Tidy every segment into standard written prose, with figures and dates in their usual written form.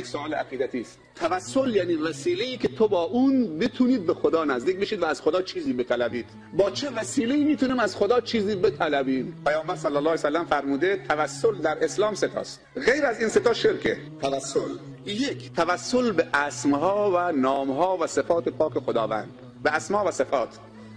یک سوال عقیدتی است. توسل یعنی وسیله‌ای که تو با اون بتونید به خدا نزدیک بشید و از خدا چیزی بطلبید. با چه وسیله‌ای میتونیم از خدا چیزی بطلبیم؟ پیامبر صلی الله علیه و سلم فرموده توسل در اسلام سه تاست. غیر از این سه تا شرکه. توسل، یک، توسل به اسمها و نامها و صفات پاک خداوند، به اسما و صفات.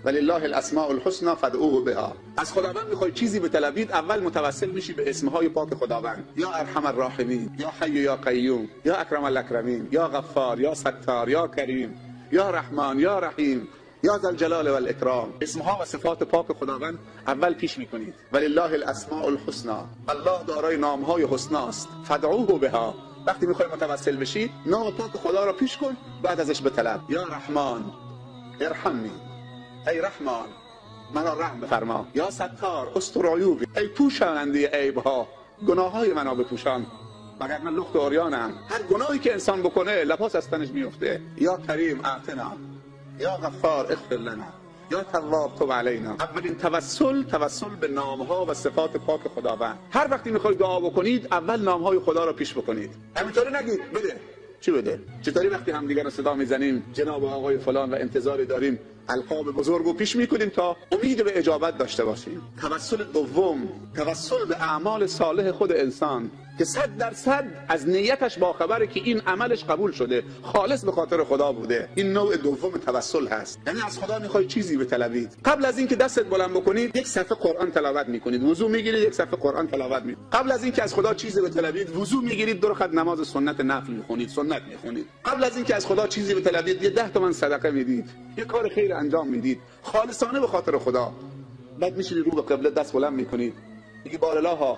ولله الاسماء الحسنى فادعوه بها. از خداوند میخوای چیزی بطلبید، اول متوسل میشی به اسمهای پاک خداوند. یا ارحم الراحمین، یا حی یا قیوم، یا اکرم الاکرمین، یا غفار، یا ستار، یا کریم، یا رحمان، یا رحیم، یا ذل جلال و الاکرام. اسمها و صفات پاک خداوند اول پیش میکنید. ولله الاسماء الحسنى، الله دارای نامهای حسنا است. فادعوه بها. وقتی میخوای متوسل بشی، نام پاک خدا را پیش کن، بعد ازش بطلب. یا رحمان ارحمنی، ای رحمان مرا رحم بفرما. یا ستار استر عیوبی، ای پوشاننده عیبها، گناههای منو بپوشان مگر من لخت و عریانم. هر گناهی که انسان بکنه لباس از تنش میفته. یا کریم اعطنا، یا غفار اغفر لنا، یا تواب تب علینا. اولین توسل به نامها و صفات پاک خداوند. هر وقتی میخواید دعا بکنید اول نامهای خدا را پیش بکنید. همینطوری نگید بده. چی بده؟ چطوری وقتی همدیگر رو صدا میزنیم جناب آقای فلان و انتظاری داریم القاب بزرگو پیش میکنیم تا امید به اجابت داشته باشیم. توسل دوم، توسل به اعمال صالح خود انسان که 100% از نیتش باخبره که این عملش قبول شده، خالص به خاطر خدا بوده. این نوع دوم توسل هست. یعنی از خدا میخوای چیزی بطلبید، قبل از اینکه دستت بلند بکنید یک صفحه قرآن تلاوت میکنید، وضو میگیرید یک صفحه قرآن تلاوت میکنید. قبل از اینکه از خدا چیزی بطلبید وضو میگیرید، 2 رکعت نماز سنت نفل میخونید، سنت میخونید. قبل از اینکه از خدا چیزی بطلبید یه 10 تومن صدقه میدید، یه کار خیر انجام میدید خالصانه به خاطر خدا. بعد میشینید رو به قبله دست بلند میکنید، میگی بار الله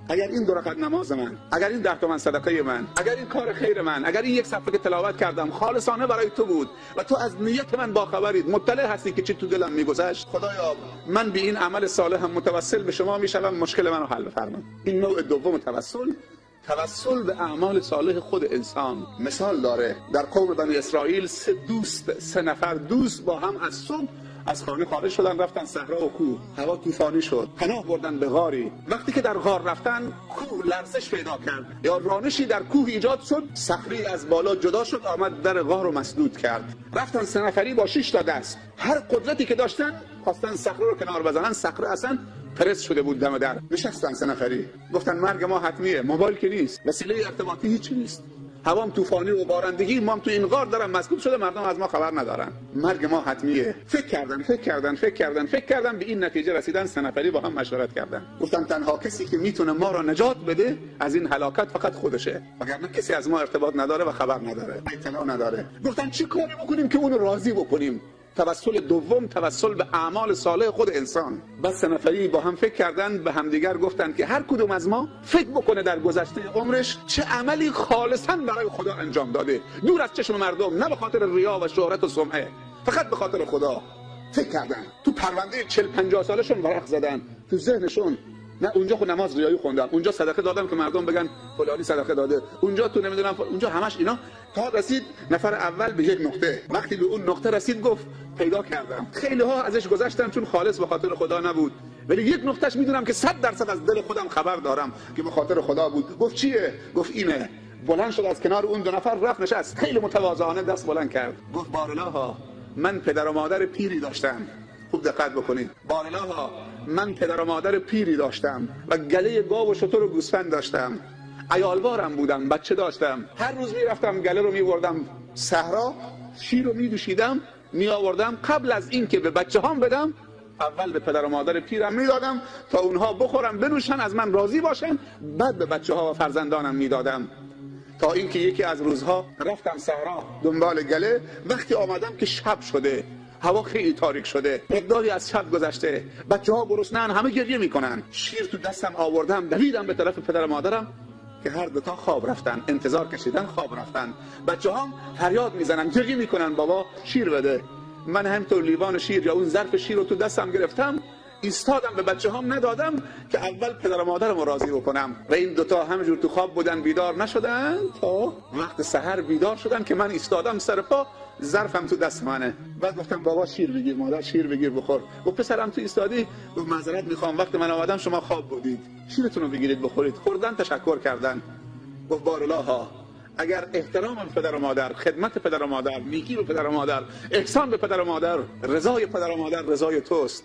اگر این 2 رکعت نماز من، اگر این 10 تومن صدقه من، اگر این کار خیر من، اگر این یک صفحه که تلاوت کردم خالصانه برای تو بود و تو از نیت من باخبرید، مطلع هستی که چی تو دلم میگذشت، خدایا من به این عمل صالح هم متوسل به شما میشم، مشکل منو حل بفرما. این نوع دوم توسل به اعمال صالح خود انسان. مثال داره در قوم بنی اسرائیل 3 نفر دوست با هم از صبح از خانه خارج شدن، رفتن صحرا و کوه. هوا طوفانی شد، پناه بردن به غاری. وقتی که در غار رفتن کوه لرزش پیدا کرد یا رانشی در کوه ایجاد شد، صخره از بالا جدا شد، آمد در غار رو مسدود کرد. رفتن 3 نفری با 6 تا دست، هر قدرتی که داشتن خواستن صخره رو کنار بزنن، صخره اصلا پرس شده بود دم در. نشستن 3 نفری، گفتن مرگ ما حتمیه، موبایل که نیست، وسیله ارتباطی هیچ نیست، هوام طوفانی و بارندگی، ما هم تو این غار دارم مسدود شده، مردم از ما خبر ندارن، مرگ ما حتمیه. فکر کردن به این نتیجه رسیدن. 3 نفری با هم مشورت کردن، گفتن تنها کسی که میتونه ما را نجات بده از این هلاکت فقط خودشه، وگرنه کسی از ما ارتباط نداره و خبر نداره، اطلاع نداره. گفتن چی کاری بکنیم که اونو راضی بکنیم؟ توسل دوم، توسل به اعمال صالح خود انسان. بس 3 نفری با هم فکر کردن، به همدیگر گفتن که هر کدوم از ما فکر بکنه در گذشته عمرش چه عملی خالصا برای خدا انجام داده، دور از چشم مردم، نه به خاطر ریا و شهرت و سمعه، فقط به خاطر خدا. فکر کردن، تو پرونده 40-50 سالشون ورق زدن، تو ذهنشون نه اونجا خود نماز ریایی خوندم، اونجا صدقه دادم که مردم بگن فلانی صدقه داده، اونجا تو نمیدونم اونجا همش اینا. تا رسید نفر اول به یک نقطه. وقتی به اون نقطه رسید گفت پیدا کردم، خیلی ها ازش گذشتن چون خالص به خاطر خدا نبود، ولی یک نقطهش میدونم که 100% از دل خودم خبر دارم که به خاطر خدا بود. گفت چیه؟ گفت اینه. بلند شد از کنار اون 2 نفر رفت نشست، خیلی متواضعانه دست بلند کرد، گفت بارالله من پدر و مادر پیری داشتم. خوب دقت بکنید. بارالله من پدر و مادر پیری داشتم و گله گاو و شتر و گوسفند داشتم، عیالوارم بودم، بچه داشتم، هر روز میرفتم گله رو میوردم صحرا، شیر رو میدوشیدم میآوردم، قبل از این که به بچه هام بدم اول به پدر و مادر پیرم میدادم تا اونها بخورن بنوشن از من راضی باشن، بعد به بچه ها و فرزندانم میدادم. تا اینکه یکی از روزها رفتم صحرا دنبال گله، وقتی آمدم که شب شده، هوا خیلی تاریک شده، مقداری از شب گذشته، بچه‌ها گرسنه‌ان، همه گریه میکنن. شیر تو دستم آوردم، دویدم به طرف پدر و مادرم که هر 2 تا خواب رفتن، انتظار کشیدن خواب رفتن. بچه‌ها فریاد میزنن، گریه میکنن بابا شیر بده. من همینطور لیوان شیر یا اون ظرف شیر رو تو دستم گرفتم، ایستادم به بچه‌هام ندادم که اول پدر و مادرم راضی بکنم. و این 2 تا همینجور تو خواب بودن، بیدار نشدن تا وقت سحر بیدار شدن که من ایستادم سر پا، ظرفم تو دست منه. بعد گفتم بابا شیر بگیر، مادر شیر بگیر بخور. و پسرم تو ایستادی، گفت معذرت میخوام وقت من آمدم شما خواب بودید، شیرتون رو بگیرید بخورید. خوردن، تشکر کردن. گفت بارالله اگر احترام به پدر و مادر، خدمت پدر و مادر، نیکی به پدر و مادر، احسان به پدر و مادر، رضای پدر و مادر رضای توست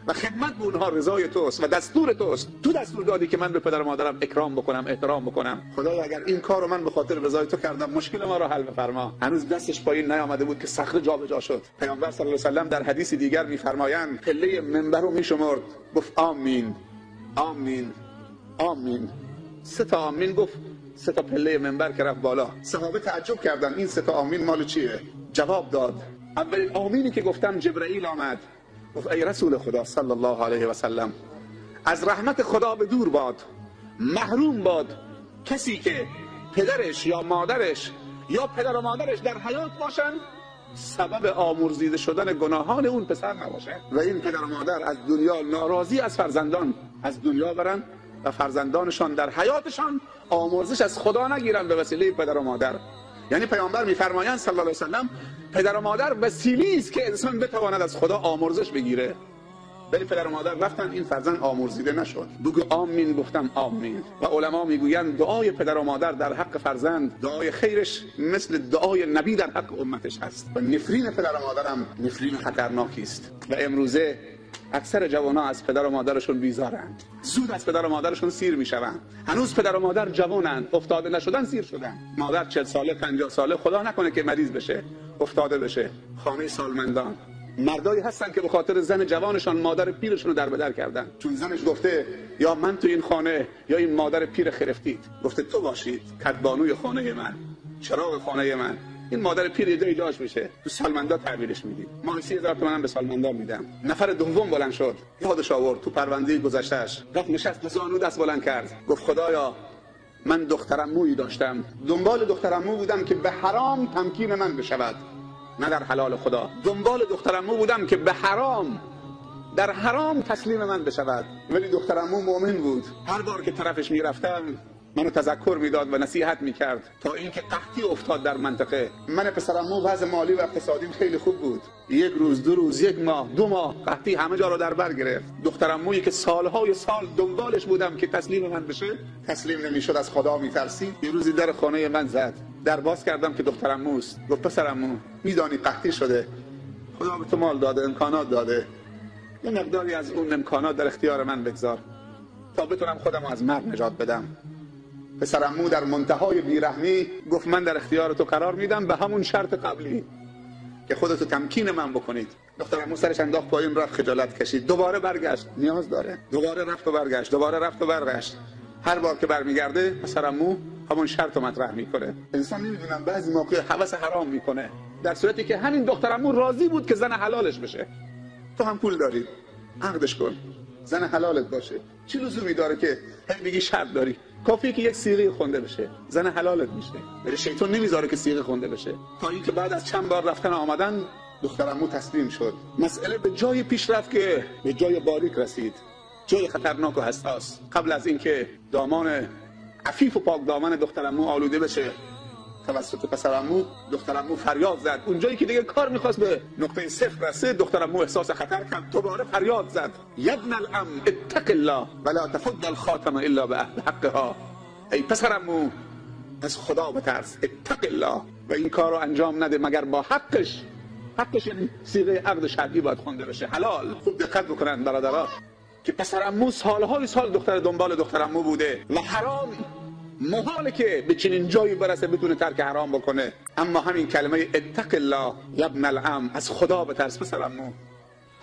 و خدمت به اونها رضای توست و دستور توست. تو دستور دادی که من به پدر و مادرم اکرام بکنم، احترام بکنم. خدایا اگر این کارو من به خاطر رضای تو کردم، مشکل ما رو حل بفرما. هنوز دستش پایین نیامده بود که صخره جابجا شد. پیامبر صلی الله علیه و سلم در حدیث دیگر میفرمایند پله منبر رو میشمرد، گفت آمین آمین آمین. 3 آمین گفت، 3 پله منبر که رفت بالا. صحابه تعجب کردن این 3 آمین مال چیه؟ جواب داد اولین آمینی که گفتم جبرئیل آمد گفت ای رسول خدا صلی الله علیه و سلم، از رحمت خدا به دور باد، محروم باد کسی که پدرش یا مادرش یا پدر و مادرش در حیات باشن، سبب آمرزیده شدن گناهان اون پسر نباشه و این پدر و مادر از دنیا ناراضی از فرزندان از دنیا برن و فرزندانشان در حیاتشان آمرزش از خدا نگیرن به وسیله پدر و مادر. یعنی پیامبر میفرمایند صلی الله علیه و سلم پدر و مادر وسیله است که انسان بتواند از خدا آمرزش بگیره. ولی پدر و مادر رفتن این فرزند آمرزیده نشد. بگو آمین، گفتم آمین. و علما میگویند دعای پدر و مادر در حق فرزند، دعای خیرش مثل دعای نبی در حق امتش هست. و نفرین پدر و مادر هم نفرین خطرناکی است. و امروزه اکثر جوانان از پدر و مادرشون بیزارند، زود از پدر و مادرشون سیر میشوند. هنوز پدر و مادر جوانند، افتاده نشدن سیر شدن. مادر 40 ساله 50 ساله، خدا نکنه که مریض بشه، افتاده بشه، خانه سالمندان. مردایی هستن که به خاطر زن جوانشان مادر پیرشون رو در بدر کردن، چون زنش گفته یا من تو این خانه یا این مادر پیر خرفتید. گفته تو باشید کدبانوی خانه من، چراغ خانه من. این مادر پیر یه جای جاش میشه، تو سالمندا تعبیرش میدید. ما 30,000 تومان به سالمندا میدم. نفر دوم بلند شد، یادش آورد تو پرونده گذشتهش، رفت نشست به زانو دست بلند کرد، گفت خدایا من دخترعمویی داشتم، دنبال دخترعمو بودم که به حرام تمکین من بشود، نه در حلال خدا. دنبال دخترعمو بودم که به حرام، در حرام تسلیم من بشود. ولی دخترعمو مؤمن بود. هر بار که طرفش میرفتم منو تذکر میداد و نصیحت میکرد تا اینکه قحطی افتاد در منطقه. من پسرعمو وضع مالی و اقتصادیم خیلی خوب بود. 1 روز 2 روز 1 ماه 2 ماه قحطی همه جا رو در بر گرفت. دخترعمویی که سالهای سال دنبالش بودم که تسلیم من بشه، تسلیم نمیشد، از خدا میترسید. یه روزی در خانه من زد، در باز کردم که دخترعموست. گفت پسرعمو میدانی قحطی شده، خدا به تو مال داده، امکانات داده، یه مقداری از اون امکانات در اختیار من بگذار تا بتونم خودم از مرگ نجات بدم. پسرعمو در منتهای بیرحمی گفت من در اختیار تو قرار میدم به همون شرط قبلی که خودتو تمکین من بکنید. دخترعمو سرش انداخت پایین، رفت، خجالت کشید، دوباره برگشت، نیاز داره، دوباره رفت و برگشت، دوباره رفت و برگشت. هر بار که برمیگرده پسرعمو همون شرط رو مطرح میکنه. انسان نمیدونم بعضی موقع هوس حرام میکنه، در صورتی که همین دخترعمو راضی بود که زن حلالش بشه. تو هم پول داری، عقدش کن، زن حلالت باشه. چی لزومی داره که میگی شرط داری؟ کافیه که یک صیغه خونده بشه، زن حلالت میشه. ولی شیطان نمیذاره که صیغه خونده بشه. تا اینکه بعد از چند بار رفتن آمدن دخترعمو تسلیم شد. مسئله به جای پیش رفت که به جای باریک رسید، جای خطرناک و حساس. قبل از اینکه دامان عفیف و پاک دامن دخترعمو آلوده بشه توسط پسرعمو، دخترعمو فریاد زد. اونجایی که دیگه کار میخواست به نقطه صفر رسید، دخترعمو احساس خطر کرد، دوباره فریاد زد یا ابن العم اتق الله ولا تفض الخاتم الا باهل حقها. ای پسرعمو از خدا بترس، اتق الله، و این کار رو انجام نده مگر با حقش. حقش یعنی صیغه عقد شرعی باید خونده بشه، حلال. خوب دقت بکنن برادرها که پسرعمو سالهای سال دنبال دخترعمو بوده و حرام محاله که به چنین جایی برسه بتونه ترک حرام بکنه. اما همین کلمه اتق الله یا ابن العم، از خدا بترس پسرعمو،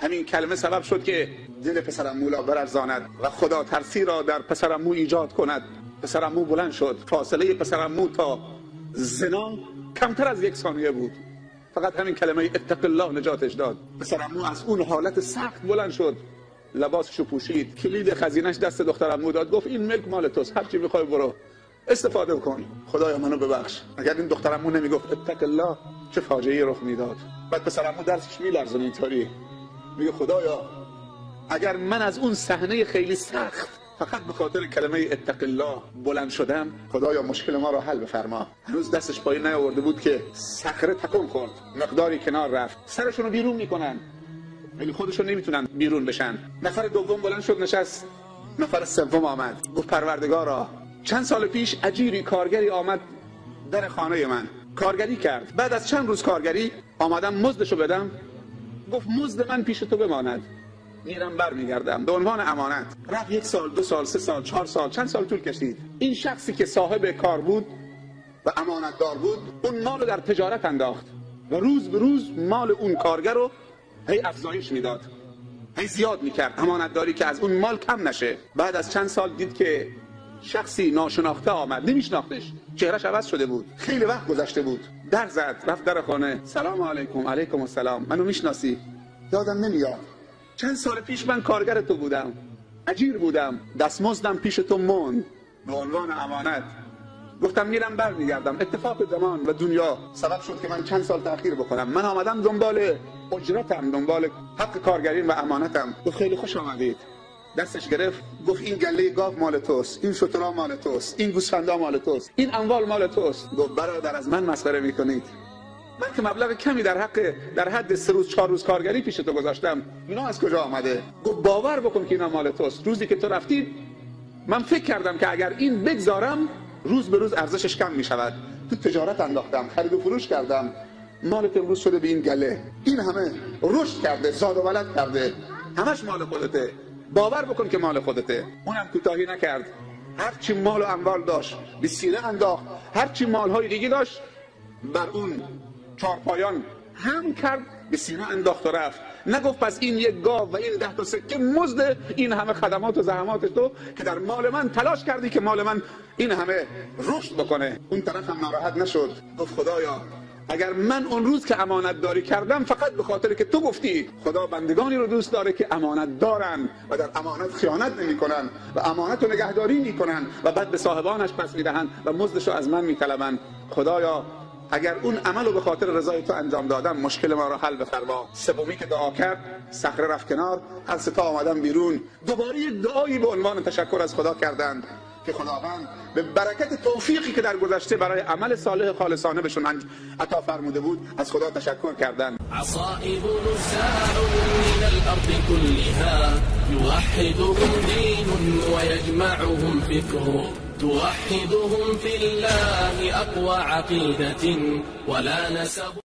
همین کلمه سبب شد که دل پسرعمو را برارزاند و خدا ترسی را در پسرعمو ایجاد کند. پسرعمو بلند شد. فاصله پسرعمو تا زنا کمتر از 1 ثانیه بود. فقط همین کلمه اتق الله نجاتش داد. پسرعمو از اون حالت سخت بلند شد، لباسشو پوشید، کلید خزینش دست دخترعمو داد، گفت این ملک مال توست، هر چی میخوای برو استفاده کن، خدایا منو ببخش. اگر این دخترعمو نمیگفت اتق الله چه فاجعه‌ای رخ میداد. بعد پسرعمو درسش میلرزه اینطوری، میگه خدایا اگر من از اون صحنه خیلی سخت فقط به خاطر کلمه اتق الله بلند شدم، خدایا مشکل ما رو حل بفرما. هنوز دستش پایین نیاورده بود که صخره تکون خورد، مقداری کنار رفت. سرشون رو بیرون میکنن ولی خودشون نمیتونن بیرون بشن. نفر دوم بلند شد نشست، نفر سوم آمد، گفت پروردگارا چند سال پیش اجیری کارگری آمد در خانه من کارگری کرد. بعد از چند روز کارگری آمدم مزدشو بدم، گفت مزد من پیش تو بماند، میرم برمیگردم به عنوان امانت. رفت 1 سال 2 سال 3 سال 4 سال چند سال طول کشید. این شخصی که صاحب کار بود و امانتدار بود اون مال رو در تجارت انداخت و روز به روز مال اون کارگر رو هی افزایش میداد، هی زیاد میکرد، امانتداری که از اون مال کم نشه. بعد از چند سال دید که شخصی ناشناخته آمد، نمیشناختش، چهرهش عوض شده بود، خیلی وقت گذشته بود. در زد، رفت در خانه، سلام علیکم. علیکم السلام. منو میشناسی؟ یادم نمیاد. چند سال پیش من کارگر تو بودم، اجیر بودم، دستمزدم پیش تو موند به عنوان امانت. گفتم میرم برمیگردم. اتفاق زمان و دنیا سبب شد که من چند سال تأخیر بکنم. من آمدم دنبال اجرتم، دنبال حق کارگریم و امانتم. گفت خیلی خوش آمدید. دستش گرفت، گفت این گله گاو مال توست، این شترا مال توست، این گوسفندا مال توست، این اموال مال توست. گفت برادر از من مسخره میکنید؟ من که مبلغ کمی در حد 3 روز 4 روز کارگری پیش تو گذاشتم، اینا از کجا آمده؟ گفت باور بکن که اینا مال توست. روزی که تو رفتی من فکر کردم که اگر این بگذارم روز به روز ارزشش کم میشود. تو تجارت انداختم، خرید و فروش کردم، مالت امروز شده به این گله. این همه رشد کرده، زاد و ولد کرده، همش مال خودته. باور بکن که مال خودته. اونم کوتاهی نکرد، هر چی مال و اموال داشت به سینه انداخت، هر چی مالهای دیگه داشت بر اون چارپایان هم کرد، به سینه انداخت و رفت. نگفت پس این 1 گاو و این 10 تا سکه مزد این همه خدمات و زحمات تو که در مال من تلاش کردی که مال من این همه رشد بکنه. اون طرف هم ناراحت نشد، گفت خدایا اگر من اون روز که امانت داری کردم فقط به خاطر که تو گفتی خدا بندگانی رو دوست داره که امانت دارن و در امانت خیانت نمی کنن و امانت رو نگهداری می کنن و بعد به صاحبانش پس می دهن و مزدش رو از من می طلبن. خدایا اگر اون عمل رو به خاطر رضای تو انجام دادم مشکل ما رو حل بفرما. سومی که دعا کرد، صخره رفت کنار، هر سه تا آمدن بیرون، دوباره یک دعایی به عنوان تشکر از خدا کردند که خداوند به برکت توفیقی که در گذشته برای عمل صالح خالصانه بهشون عطا فرموده بود از خدا تشکر کردند. عصائب نساع من الارض كلها يوحدهم دين ويجمعهم فكر توحدهم في الله اقوى عقيدة ولا نسب